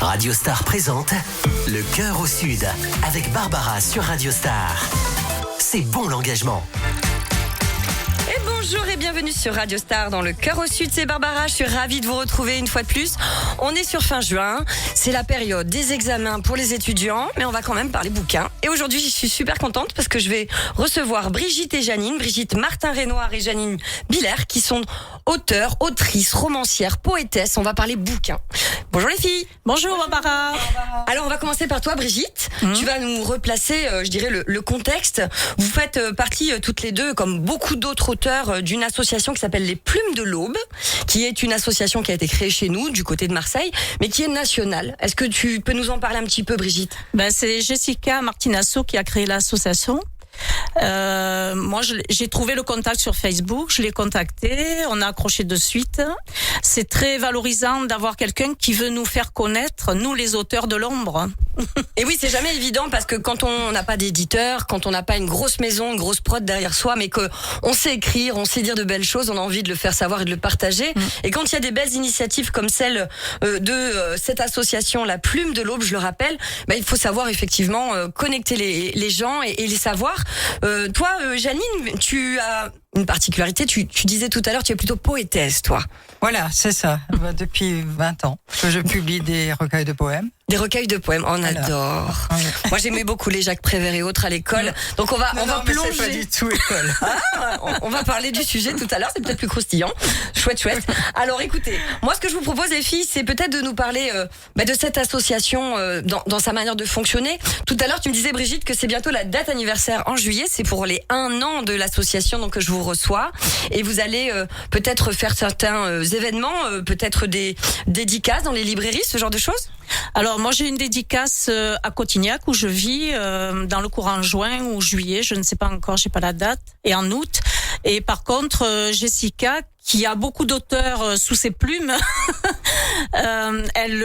Radio Star présente Le Cœur au Sud avec Barbara sur Radio Star. C'est bon l'engagement. Et bonjour et bienvenue sur Radio Star dans Le Cœur au Sud, c'est Barbara, je suis ravie de vous retrouver une fois de plus. On est sur fin juin, c'est la période des examens pour les étudiants, mais on va quand même parler bouquins. Et aujourd'hui, je suis super contente parce que je vais recevoir Brigitte et Janine, Brigitte Martin-Renoir et Janine Biller, qui sont auteurs, autrices, romancières, poétesses. On va parler bouquins. Bonjour les filles. Bonjour Barbara. Alors on va commencer par toi Brigitte. Tu vas nous replacer, je dirais, le contexte. Vous faites partie toutes les deux, comme beaucoup d'autres auteurs, d'une association qui s'appelle Les Plumes de l'Aube, qui est une association qui a été créée chez nous, du côté de Marseille, mais qui est nationale. Est-ce que tu peux nous en parler un petit peu Brigitte ? C'est Jessica Martinasso qui a créé l'association. Moi, j'ai trouvé le contact sur Facebook, je l'ai contacté, on a accroché de suite. C'est très valorisant d'avoir quelqu'un qui veut nous faire connaître, nous les auteurs de l'ombre. Et oui, c'est jamais évident parce que quand on n'a pas d'éditeur, quand on n'a pas une grosse maison, une grosse prod derrière soi, mais que on sait écrire, on sait dire de belles choses, on a envie de le faire savoir et de le partager. Et quand il y a des belles initiatives comme celle de cette association, La Plume de l'Aube, je le rappelle, il faut savoir effectivement connecter les gens et les savoir. Toi, Janine, tu as une particularité, tu disais tout à l'heure, tu es plutôt poétesse, toi. Voilà, c'est ça. Depuis 20 ans que je publie des recueils de poèmes. Des recueils de poèmes, on adore. Oui. Moi, j'aimais beaucoup les Jacques Prévert et autres à l'école. Donc, on va plonger. C'est pas du tout école. On va parler du sujet tout à l'heure, c'est peut-être plus croustillant. Chouette. Alors, écoutez, moi, ce que je vous propose, les filles, c'est peut-être de nous parler de cette association dans sa manière de fonctionner. Tout à l'heure, tu me disais, Brigitte, que c'est bientôt la date anniversaire en juillet. C'est pour les 1 an de l'association, donc que je vous reçois. Et vous allez peut-être faire certains événements, peut-être des dédicaces dans les librairies, ce genre de choses. Alors moi j'ai une dédicace à Cotignac où je vis dans le courant juin ou juillet, je ne sais pas encore, j'ai pas la date, et en août. Et par contre Jessica, qui a beaucoup d'auteurs sous ses plumes, elle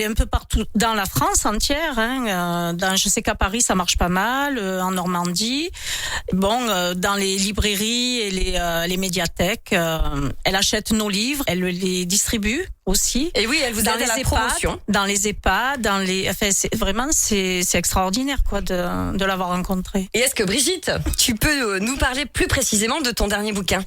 est un peu partout dans la France entière. Je sais qu'à Paris ça marche pas mal, en Normandie. Dans les librairies et les médiathèques, elle achète nos livres, elle les distribue aussi. Et oui, elle vous aide à la promotion. Dans les EHPAD, c'est extraordinaire quoi de l'avoir rencontrée. Et est-ce que Brigitte, tu peux nous parler plus précisément de ton dernier bouquin ?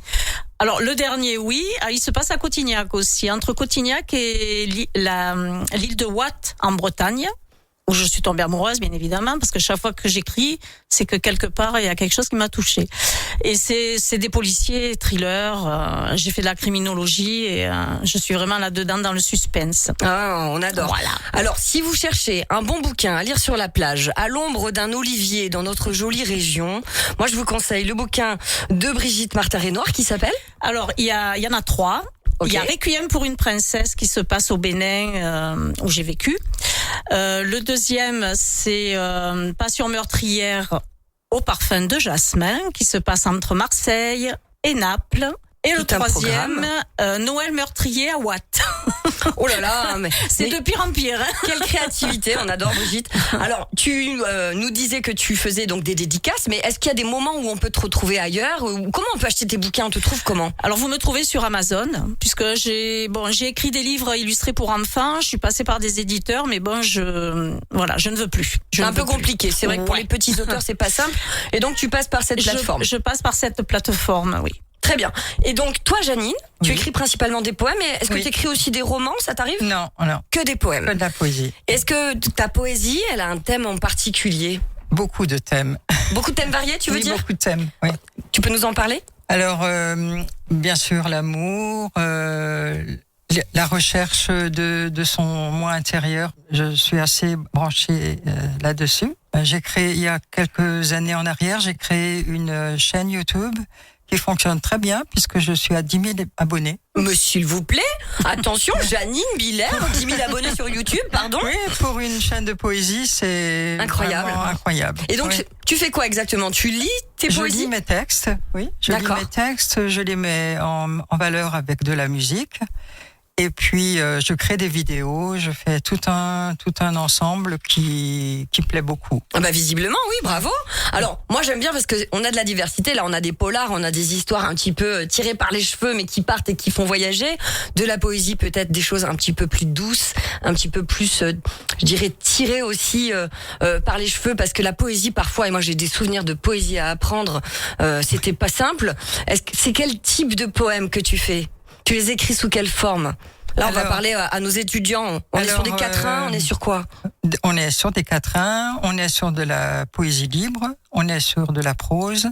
Alors le dernier, oui, il se passe à Cotignac aussi, entre Cotignac et l'île de Watt en Bretagne, où je suis tombée amoureuse bien évidemment, parce que chaque fois que j'écris, c'est que quelque part il y a quelque chose qui m'a touchée. Et c'est des policiers, thrillers, j'ai fait de la criminologie et je suis vraiment là-dedans dans le suspense. Ah, on adore. Voilà. Alors si vous cherchez un bon bouquin à lire sur la plage, à l'ombre d'un olivier dans notre jolie région, moi je vous conseille le bouquin de Brigitte Martin-Renoir qui s'appelle ? Alors il y en a 3. Okay. Il y a Requiem pour une princesse qui se passe au Bénin où j'ai vécu. Le deuxième, c'est Passion meurtrière au parfum de jasmin qui se passe entre Marseille et Naples. Et le troisième, Noël meurtrier à Watt. Oh là là, c'est de pire en pire. Quelle créativité, on adore Brigitte. Alors, tu nous disais que tu faisais donc des dédicaces, mais est-ce qu'il y a des moments où on peut te retrouver ailleurs ? Comment on peut acheter tes bouquins ? On te trouve comment ? Alors, vous me trouvez sur Amazon, puisque j'ai écrit des livres illustrés pour enfants. Je suis passée par des éditeurs, mais je ne veux plus. C'est un peu compliqué. C'est vrai que pour les petits auteurs, c'est pas simple. Et donc, tu passes par cette plateforme. Je passe par cette plateforme, oui. Très bien. Et donc, toi, Janine, tu écris principalement des poèmes, mais est-ce que tu écris aussi des romans, ça t'arrive ? Non. Que des poèmes. Que de la poésie. Est-ce que ta poésie, elle a un thème en particulier ? Beaucoup de thèmes. Beaucoup de thèmes variés, tu veux dire ? Beaucoup de thèmes, oui. Tu peux nous en parler ? Alors, bien sûr, l'amour, la recherche de son moi intérieur. Je suis assez branchée là-dessus. Il y a quelques années en arrière, j'ai créé une chaîne YouTube qui fonctionne très bien puisque je suis à 10 000 abonnés. Mais s'il vous plaît, attention, Janine Biller, 10 000 abonnés sur YouTube, pardon. Oui, pour une chaîne de poésie, c'est incroyable. Incroyable. Et donc, tu fais quoi exactement ? Tu lis tes poésies ? Je lis mes textes, oui. Je lis mes textes, je les mets en valeur avec de la musique. Et puis, je crée des vidéos, je fais tout un ensemble qui plaît beaucoup. Ah bah visiblement, oui, bravo. Alors, moi j'aime bien parce que on a de la diversité. Là, on a des polars, on a des histoires un petit peu tirées par les cheveux, mais qui partent et qui font voyager. De la poésie, peut-être des choses un petit peu plus douces, un petit peu plus, je dirais, tirées aussi par les cheveux, parce que la poésie, parfois, et moi j'ai des souvenirs de poésie à apprendre, c'était pas simple. C'est quel type de poème que tu fais ? Tu les écris sous quelle forme ? Là, on va parler à nos étudiants. On est sur des quatrains, on est sur quoi ? On est sur des quatrains, on est sur de la poésie libre, on est sur de la prose.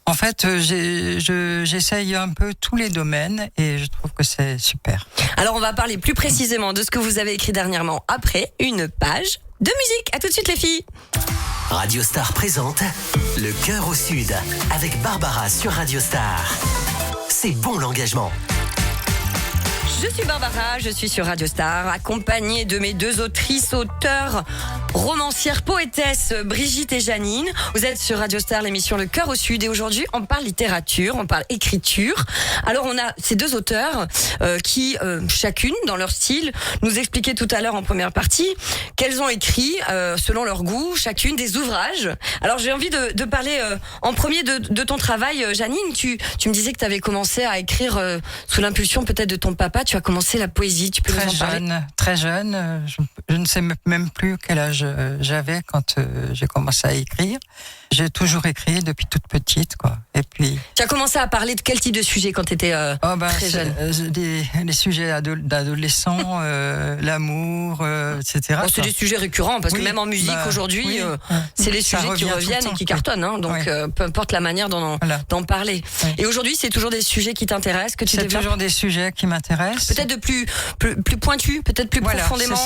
En fait, j'essaye un peu tous les domaines et je trouve que c'est super. Alors, on va parler plus précisément de ce que vous avez écrit dernièrement après une page de musique. À tout de suite, les filles. Radio Star présente Le Cœur au Sud avec Barbara sur Radio Star. C'est bon l'engagement. Je suis Barbara, je suis sur Radio Star, accompagnée de mes deux autrices, auteurs, romancières, poétesses, Brigitte et Janine. Vous êtes sur Radio Star, l'émission Le Cœur au Sud, et aujourd'hui on parle littérature, on parle écriture. Alors on a ces deux auteurs qui, chacune dans leur style, nous expliquaient tout à l'heure en première partie qu'elles ont écrit, selon leur goût, chacune des ouvrages. Alors j'ai envie de parler en premier de ton travail, Janine. Tu me disais que tu avais commencé à écrire sous l'impulsion peut-être de ton papa. Tu as commencé la poésie, tu peux nous en parler ? Très jeune. Je ne sais même plus quel âge j'avais quand j'ai commencé à écrire. J'ai toujours écrit depuis toute petite, quoi. Et puis. Tu as commencé à parler de quel type de sujet quand tu étais très jeune ? Les sujets d'adolescents, l'amour, etc. Bon, c'est des sujets récurrents parce que même en musique aujourd'hui, c'est les sujets qui reviennent et qui cartonnent. Hein, donc peu importe la manière d'en parler. Oui. Et aujourd'hui, c'est toujours des sujets qui t'intéressent, que tu développes ? C'est toujours des sujets qui m'intéressent. Peut-être de plus pointu, peut-être plus profondément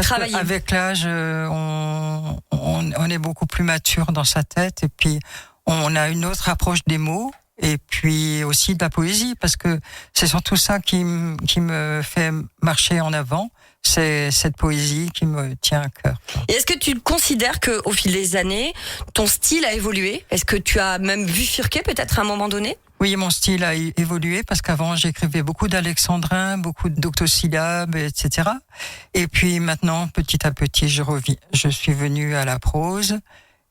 travaillé. Avec l'âge, on est beaucoup plus mature dans sa tête et puis on a une autre approche des mots et puis aussi de la poésie, parce que c'est surtout ça qui me fait marcher en avant. C'est cette poésie qui me tient à cœur. Et est-ce que tu considères qu'au fil des années, ton style a évolué ? Est-ce que tu as même bifurqué peut-être à un moment donné ? Oui, mon style a évolué parce qu'avant j'écrivais beaucoup d'alexandrins, beaucoup d'octosyllabes, etc. Et puis maintenant, petit à petit, je suis venue à la prose.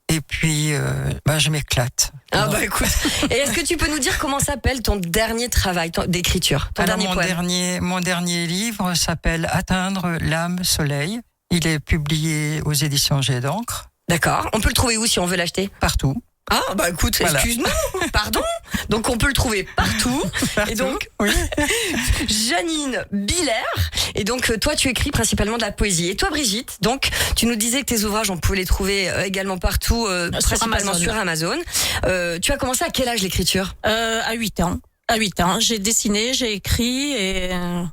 Et puis, je m'éclate. Ah bah écoute, et est-ce que tu peux nous dire comment s'appelle ton dernier travail d'écriture, ton dernier poème ? Mon dernier livre s'appelle Atteindre l'âme soleil. Il est publié aux éditions Jet d'encre. D'accord. On peut le trouver où si on veut l'acheter ? Partout. Ah bah écoute, voilà. Excuse-nous, pardon. Donc on peut le trouver partout. Et donc oui. Janine Biller. Et donc toi tu écris principalement de la poésie. Et toi Brigitte, donc tu nous disais que tes ouvrages on pouvait les trouver également partout, principalement sur Amazon. Tu as commencé à quel âge l'écriture ? À 8 ans. À 8 ans, j'ai dessiné, j'ai écrit et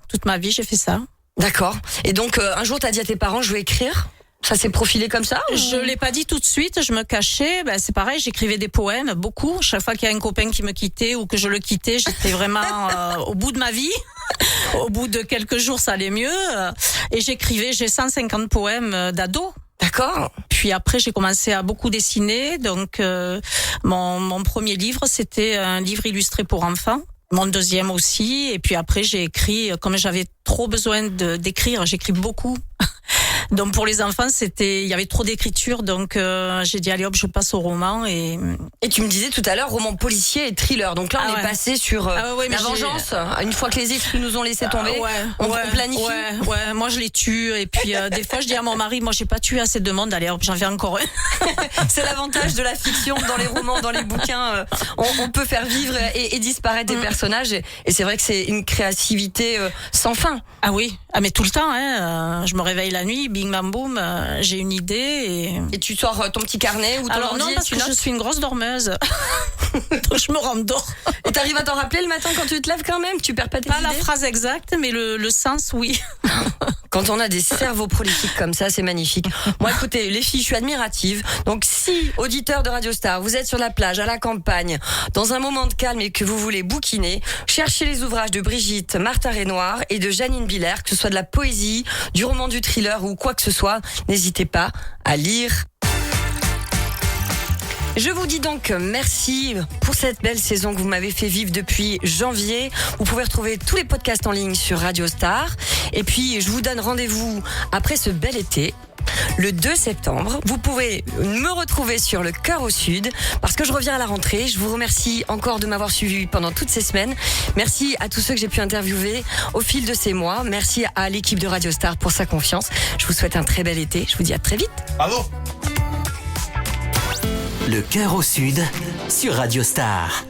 toute ma vie j'ai fait ça. D'accord. Et donc un jour t'as dit à tes parents je veux écrire ? Ça s'est profilé comme ça ? Je l'ai pas dit tout de suite, je me cachais. C'est pareil, j'écrivais des poèmes, beaucoup. Chaque fois qu'il y a un copain qui me quittait ou que je le quittais, j'étais vraiment au bout de ma vie. Au bout de quelques jours, ça allait mieux. Et j'ai 150 poèmes d'ado. D'accord. Puis après, j'ai commencé à beaucoup dessiner. Donc, mon premier livre, c'était un livre illustré pour enfants. Mon deuxième aussi. Et puis après, j'ai écrit, comme j'avais trop besoin d'écrire, j'écris beaucoup. Donc pour les enfants, il y avait trop d'écriture, donc j'ai dit allez hop, je passe au roman et tu me disais tout à l'heure roman policier et thriller. Donc là on est passé sur la vengeance. Une fois que les esprits nous ont laissé tomber, on planifie. Ouais, moi je les tue et puis des fois je dis à mon mari, moi j'ai pas tué assez de monde, allez hop, j'en fais encore un. C'est l'avantage de la fiction dans les romans, dans les bouquins, on peut faire vivre et disparaître des personnages et c'est vrai que c'est une créativité sans fin. Ah oui, mais tout le temps hein, je me réveille la nuit, bing bam boum, j'ai une idée et tu sors ton petit carnet ou ton ordi. Non, parce que je suis une grosse dormeuse. Donc je me rendors. Et t'arrives à t'en rappeler le matin quand tu te lèves quand même? Tu perds pas tes idées? Pas la phrase exacte, mais le sens, oui. Quand on a des cerveaux prolifiques comme ça, c'est magnifique. Moi, écoutez, les filles, je suis admirative. Donc, si, auditeurs de Radio Star, vous êtes sur la plage, à la campagne, dans un moment de calme et que vous voulez bouquiner, cherchez les ouvrages de Brigitte Martha Renoir et de Janine Biller, que ce soit de la poésie, du roman, du thriller ou quoi que ce soit. N'hésitez pas à lire. Je vous dis donc merci pour cette belle saison que vous m'avez fait vivre depuis janvier. Vous pouvez retrouver tous les podcasts en ligne sur Radio Star. Et puis, je vous donne rendez-vous après ce bel été. Le 2 septembre, vous pouvez me retrouver sur Le Cœur au Sud parce que je reviens à la rentrée. Je vous remercie encore de m'avoir suivi pendant toutes ces semaines. Merci à tous ceux que j'ai pu interviewer au fil de ces mois. Merci à l'équipe de Radio Star pour sa confiance. Je vous souhaite un très bel été. Je vous dis à très vite. Bravo. Le Cœur au Sud sur Radio Star.